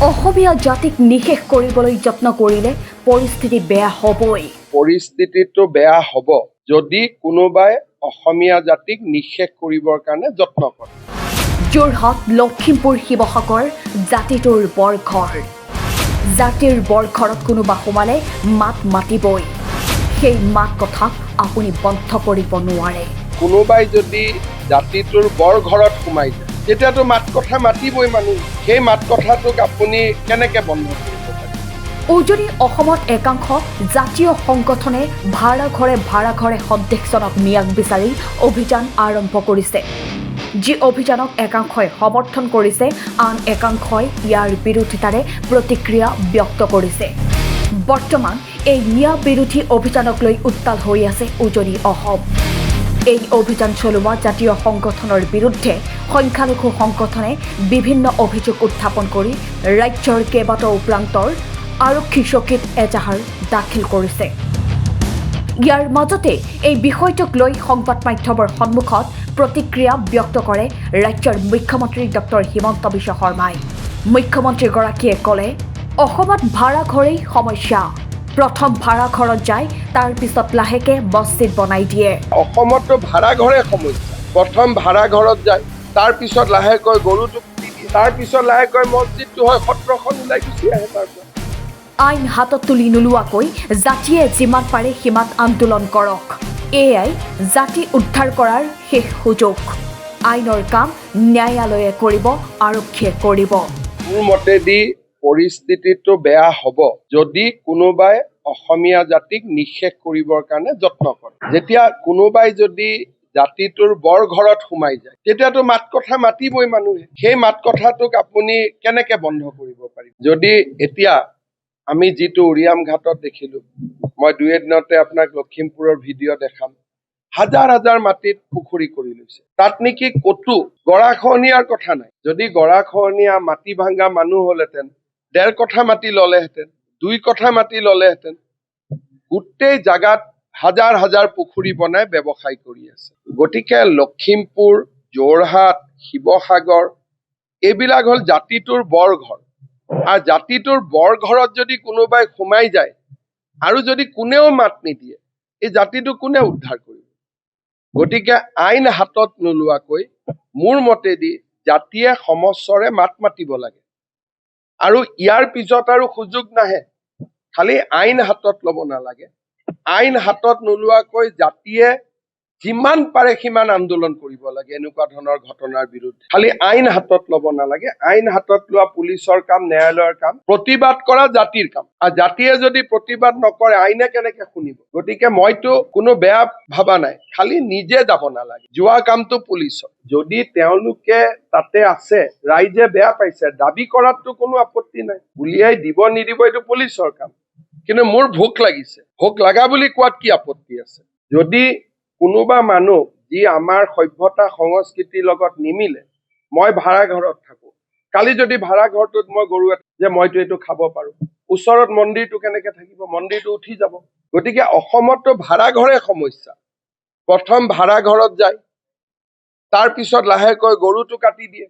অসমীয়া জাতিক নিশেষ কৰিবলৈ যত্ন কৰিলে পৰিস্থিতি বেয়া হ'বই। পৰিস্থিতিটো বেয়া হ'ব যদি কোনোবাই অসমীয়া জাতিক নিশেষ কৰিবৰ কাৰণে যত্ন কৰে। যোৰহাট, লখিমপুৰ, শিৱসাগৰ জাতিটোৰ বৰঘৰ। জাতিৰ বৰঘৰত কোনোবা সোমালে মাত মাতিবই। সেই মাত কথাক আপুনি বন্ধ কৰিব নোৱাৰে। কোনোবাই যদি জাতিটোৰ বৰঘৰত সোমাই যায় তেতিয়াতো মাত কথা মাতিবই মানুহ। সেই মাত কথাটোক আপুনি কেনেকৈ বন্ধ কৰিব পাৰে? উজনি অসমত একাংশ জাতীয় সংগঠনে ভাড়া ঘৰে সন্দেহজনক মিয়াক বিচাৰি অভিযান আৰম্ভ কৰিছে। যি অভিযানক একাংশই সমৰ্থন কৰিছে, আন একাংশই ইয়াৰ বিৰোধিতাৰে প্ৰতিক্ৰিয়া ব্যক্ত কৰিছে। বৰ্তমান এই নিয়া বিৰোধী অভিযানক লৈ উত্তাল হৈ আছে উজনি অসম। এই অভিযান চলোৱা জাতীয় সংগঠনৰ বিৰুদ্ধে সংখ্যালঘু সংগঠনে বিভিন্ন অভিযোগ উত্থাপন কৰি ৰাজ্যৰ কেইবাটাও প্ৰান্তৰ আৰক্ষী চকীত এজাহাৰ দাখিল কৰিছে। ইয়াৰ মাজতে এই বিষয়টোক লৈ সংবাদ মাধ্যমৰ সন্মুখত প্ৰতিক্ৰিয়া ব্যক্ত কৰে ৰাজ্যৰ মুখ্যমন্ত্ৰী ডক্টৰ হিমন্ত বিশ্ব শৰ্মাই। মুখ্যমন্ত্ৰীগৰাকীয়ে ক'লে, অসমত ভাড়াঘৰেই সমস্যা। প্ৰথম ভাড়াঘৰত যায়, তাৰ পিছত লাহেকে মছজিদ বনাই দিয়ে। অসমতো ভাড়াঘৰে সমস্যা। প্ৰথম ভাড়াঘৰত যায়, তাৰ পিছত লাহেকৈ গৰুটো পুতি দিয়ে, তাৰ পিছত লাহেকৈ মছজিদটো হয়, সত্ৰখন ওলাই গুচি আহে। তাৰ পৰা আইন হাতত তুলি নোলোৱাকৈ জাতিয়ে যিমান পাৰে সিমান আন্দোলন কৰক। এয়াই জাতি উদ্ধাৰ কৰাৰ শেষ সুযোগ। আইনৰ কাম ন্যায়ালয়ে কৰিব, আৰক্ষীয়ে কৰিব। মোৰ মতেদি পৰিস্থিতিটো বেয়া হ'ব যদি কোনোবাই অসমীয়া জাতিক নিশেষ কৰিবৰ কাৰণে যত্ন কৰে। যেতিয়া কোনোবাই যদি জাতিটোৰ বৰঘৰত সোমাই যায় তেতিয়াতো মাত কথা মাতিবই মানুহে। সেই মাত কথাটোক আপুনি কেনেকৈ বন্ধ কৰিব পাৰিব? যদি এতিয়া আমি যিটো উৰিয়াম ঘাটত দেখিলোঁ, মই 2 এদিনতে আপোনাক লখিমপুৰৰ ভিডিঅ' দেখাম, হাজাৰ হাজাৰ মাটিত পুখুৰী কৰি লৈছে। তাত নেকি ক'তো গৰাখহনীয়াৰ কথা নাই। যদি গৰাখহনীয়া মাটি ভাঙা মানুহ হ'লহেঁতেন 1.5 কঠা মাটি ল'লেহেঁতেন, 2 কঠা মাটি ল'লেহেঁতেন। গোটেই জাগাত হাজাৰ হাজাৰ পুখুৰী বনাই ব্যৱসায় কৰি আছে। গতিকে লখিমপুৰ, যোৰহাট, শিৱসাগৰ এইবিলাক হ'ল জাতিটোৰ বৰঘৰ। আৰু জাতিটোৰ বৰঘৰত যদি কোনোবাই সোমাই যায় আৰু যদি কোনেও মাত নিদিয়ে, এই জাতিটো কোনে উদ্ধাৰ কৰিব? গতিকে আইন হাতত নোলোৱাকৈ মোৰ মতেদি জাতিয়ে সমস্বৰে মাত মাতিব লাগে। আৰু ইয়াৰ পিছত আৰু সুযোগ নাহে। খালি আইন হাতত ল'ব নালাগে। আইন হাতত নোলোৱাকৈ জাতিয়ে যিমান পাৰে সিমান আন্দোলন কৰিব লাগে এনেকুৱা ধৰণৰ ঘটনাৰ বিৰুদ্ধে। খালি আইন হাতত ল'ব নালাগে। আইন হাতত লোৱা পুলিচৰ কাম, ন্যায়ালয়ৰ কাম, প্ৰতিবাদ কৰা জাতিৰ কাম। আৰু জাতিয়ে যদি প্ৰতিবাদ নকৰে আইনে কেনেকে শুনিব? গতিকে মইতো কোনো বেয়া ভাবা নাই, খালি নিজে যাব নালাগে। যোৱা কামটো পুলিচৰ। যদি তেওঁলোকে তাতে আছে, ৰাইজে বেয়া পাইছে, দাবী কৰাততো কোনো আপত্তি নাই। উলিয়াই দিব নিদিব এইটো পুলিচৰ কাম। কিন্তু মোৰ ভোক লাগিছে, ভোক লগা বুলি কোৱাত কি আপত্তি আছে? যদি কোনোবা মানুহ যি আমাৰ সভ্যতা সংস্কৃতিৰ লগত নিমিলে, মই ভাড়াঘৰত থাকো, কালি যদি ভাড়াঘৰটোত মই গৰু যে মইতো এইটো খাব পাৰো, ওচৰত মন্দিৰটো কেনেকে থাকিব? মন্দিৰটো উঠি যাব। গতিকে অসমতো ভাড়াঘৰে সমস্যা। প্ৰথম ভাড়াঘৰত যায়, তাৰ পিছত লাহেকৈ গৰুটো কাটি দিয়ে,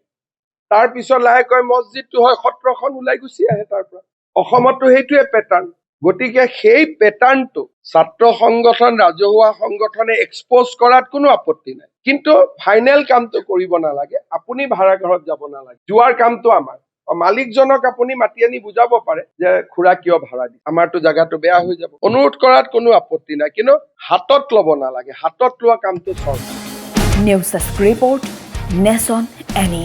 তাৰ পিছত লাহেকৈ মছজিদটো হয়, সত্ৰখন ওলাই গুচি আহে। তাৰ পৰা অসমতো সেইটোৱে পেটাৰ্ণ। গতিকে সেই পেটাৰ্ণটো ছাত্ৰ সংগঠন, ৰাজহুৱা সংগঠনে এক্সপ'জ কৰাত কোনো আপত্তি নাই। কিন্তু ফাইনেল কামটো কৰিব নালাগে। আপুনি ভাড়াঘৰত যাব নালাগে। যোৱাৰ কামটো আমাৰ। মালিকজনক আপুনি মাতি আনি বুজাব পাৰে যে খুৰা কিয় ভাড়া দি, আমাৰতো জাগাটো বেয়া হৈ যাব। অনুৰোধ কৰাত কোনো আপত্তি নাই, কিন্তু হাতত ল'ব নালাগে। হাতত লোৱা কামটো চৰকাৰ। News desk report, nation any.